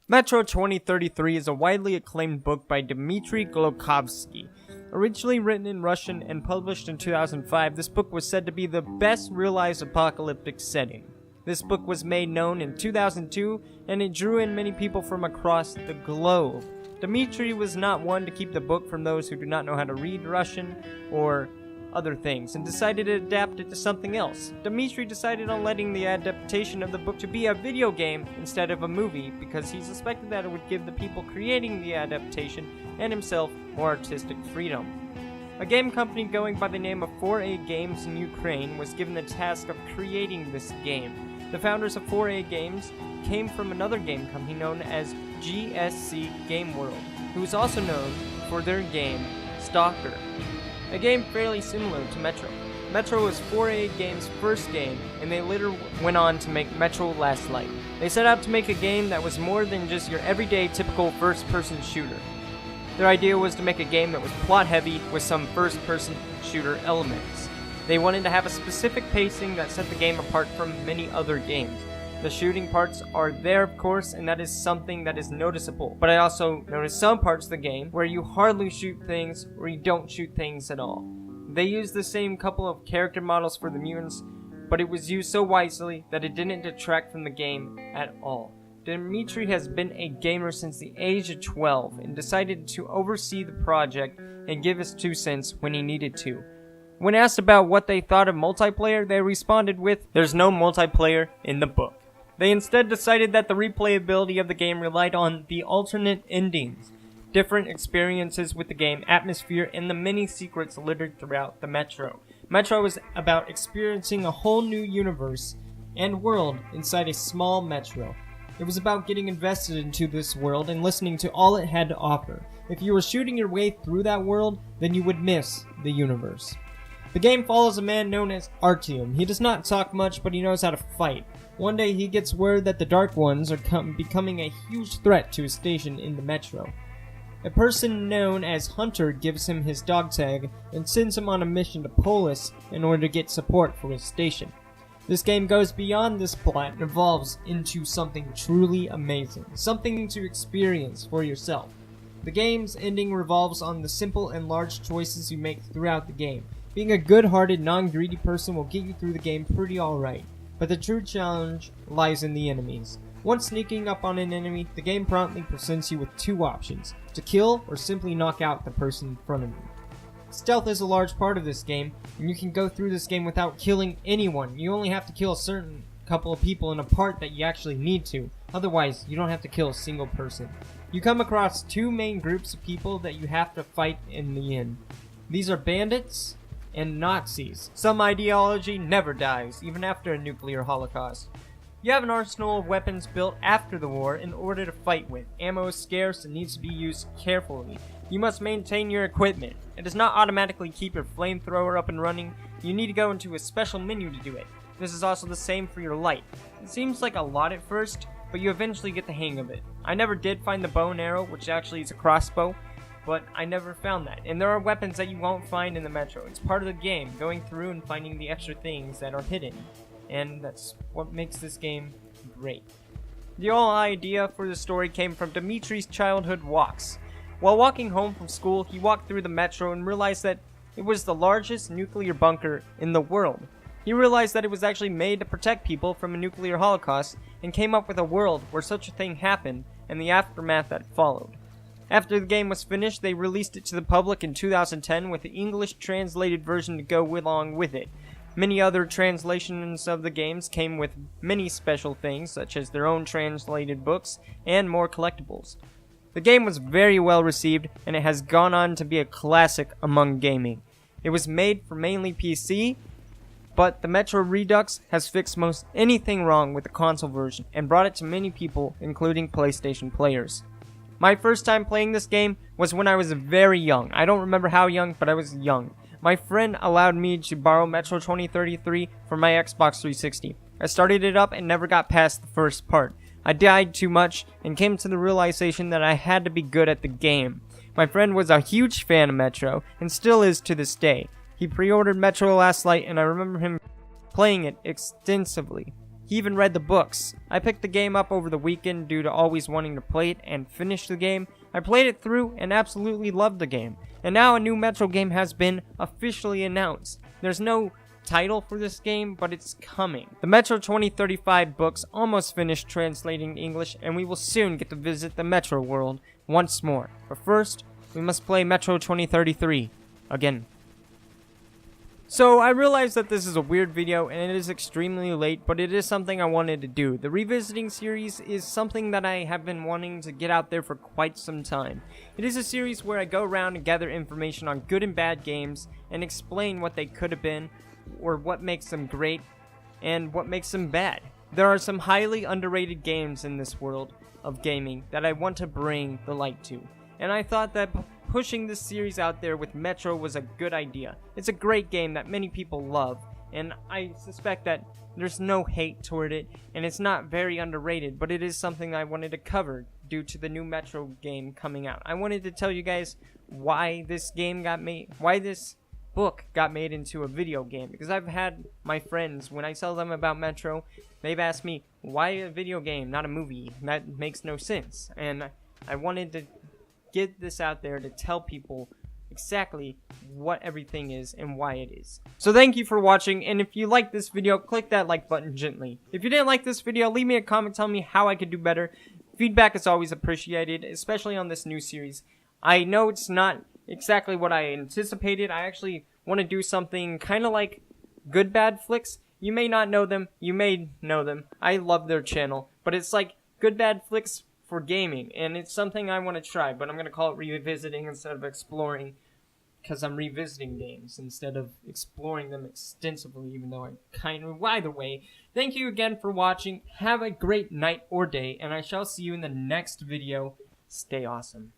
Metro 2033 is a widely acclaimed book by Dmitry Glukhovsky. Originally written in Russian and published in 2005, this book was said to be the best realized apocalyptic setting. This book was made known in 2002, and it drew in many people from across the globe. Dmitry was not one to keep the book from those who do not know how to read Russian or other things, and decided to adapt it to something else. Dmitry decided on letting the adaptation of the book to be a video game instead of a movie because he suspected that it would give the people creating the adaptation and himself more artistic freedom. A game company going by the name of 4A Games in Ukraine was given the task of creating this game. The founders of 4A Games came from another game company known as GSC Game World, who was also known for their game Stalker, a game fairly similar to Metro. Metro was 4A Games' first game, and they later went on to make Metro Last Light. They set out to make a game that was more than just your everyday typical first-person shooter. Their idea was to make a game that was plot-heavy with some first-person shooter elements. They wanted to have a specific pacing that set the game apart from many other games. The shooting parts are there, of course, and that is something that is noticeable. But I also noticed some parts of the game where you hardly shoot things or you don't shoot things at all. They used the same couple of character models for the mutants, but it was used so wisely that it didn't detract from the game at all. Dmitry has been a gamer since the age of 12 and decided to oversee the project and give his 2 cents when he needed to. When asked about what they thought of multiplayer, they responded with, "There's no multiplayer in the book." They instead decided that the replayability of the game relied on the alternate endings, different experiences with the game, atmosphere, and the many secrets littered throughout the Metro. Metro is about experiencing a whole new universe and world inside a small Metro. It was about getting invested into this world and listening to all it had to offer. If you were shooting your way through that world, then you would miss the universe. The game follows a man known as Artyom. He does not talk much, but he knows how to fight. One day he gets word that the Dark Ones are becoming a huge threat to his station in the Metro. A person known as Hunter gives him his dog tag and sends him on a mission to Polis in order to get support for his station. This game goes beyond this plot and evolves into something truly amazing, something to experience for yourself. The game's ending revolves on the simple and large choices you make throughout the game. Being a good-hearted, non-greedy person will get you through the game pretty alright, but the true challenge lies in the enemies. Once sneaking up on an enemy, the game promptly presents you with 2 options, to kill or simply knock out the person in front of you. Stealth is a large part of this game, and you can go through this game without killing anyone. You only have to kill a certain couple of people in a part that you actually need to. Otherwise, you don't have to kill a single person. You come across 2 main groups of people that you have to fight in the end. These are bandits and Nazis. Some ideology never dies, even after a nuclear holocaust. You have an arsenal of weapons built after the war in order to fight with. Ammo is scarce and needs to be used carefully. You must maintain your equipment. It does not automatically keep your flamethrower up and running. You need to go into a special menu to do it. This is also the same for your light. It seems like a lot at first, but you eventually get the hang of it. I never did find the bow and arrow, which actually is a crossbow, but I never found that. And there are weapons that you won't find in the Metro. It's part of the game, going through and finding the extra things that are hidden. And that's what makes this game great. The whole idea for the story came from Dmitry's childhood walks. While walking home from school, he walked through the Metro and realized that it was the largest nuclear bunker in the world. He realized that it was actually made to protect people from a nuclear holocaust and came up with a world where such a thing happened and the aftermath that followed. After the game was finished, they released it to the public in 2010 with the English translated version to go along with it. Many other translations of the games came with many special things, such as their own translated books and more collectibles. The game was very well received, and it has gone on to be a classic among gaming. It was made for mainly PC, but the Metro Redux has fixed most anything wrong with the console version and brought it to many people, including PlayStation players. My first time playing this game was when I was very young. I don't remember how young, but I was young. My friend allowed me to borrow Metro 2033 for my Xbox 360. I started it up and never got past the first part. I died too much and came to the realization that I had to be good at the game. My friend was a huge fan of Metro and still is to this day. He pre-ordered Metro Last Light and I remember him playing it extensively. He even read the books. I picked the game up over the weekend due to always wanting to play it and finish the game. I played it through and absolutely loved the game. And now a new Metro game has been officially announced. There's no title for this game, but it's coming. The Metro 2035 books almost finished translating to English, and we will soon get to visit the Metro world once more. But first, we must play Metro 2033 again. So I realize that this is a weird video and it is extremely late, but it is something I wanted to do. The revisiting series is something that I have been wanting to get out there for quite some time. It is a series where I go around and gather information on good and bad games and explain what they could have been, or what makes them great, and what makes them bad. There are some highly underrated games in this world of gaming that I want to bring the light to, and I thought that pushing this series out there with Metro was a good idea. It's a great game that many people love, and I suspect that there's no hate toward it, and it's not very underrated, but it is something I wanted to cover due to the new Metro game coming out. I wanted to tell you guys why this game got made, why this book got made into a video game, because I've had my friends, when I tell them about Metro, they've asked me, why a video game, not a movie? That makes no sense. And I wanted to get this out there to tell people exactly what everything is and why it is. So thank you for watching, and if you liked this video, click that like button gently. If you didn't like this video, leave me a comment, tell me how I could do better. Feedback is always appreciated, especially on this new series. I know it's not exactly what I anticipated. I actually want to do something kind of like Good Bad Flicks. You may not know them, you may know them. I love their channel, but it's like Good Bad Flicks for gaming, and it's something I want to try, but I'm going to call it revisiting instead of exploring, because I'm revisiting games instead of exploring them extensively, even though I kind of... Either way, thank you again for watching. Have a great night or day, and I shall see you in the next video. Stay awesome.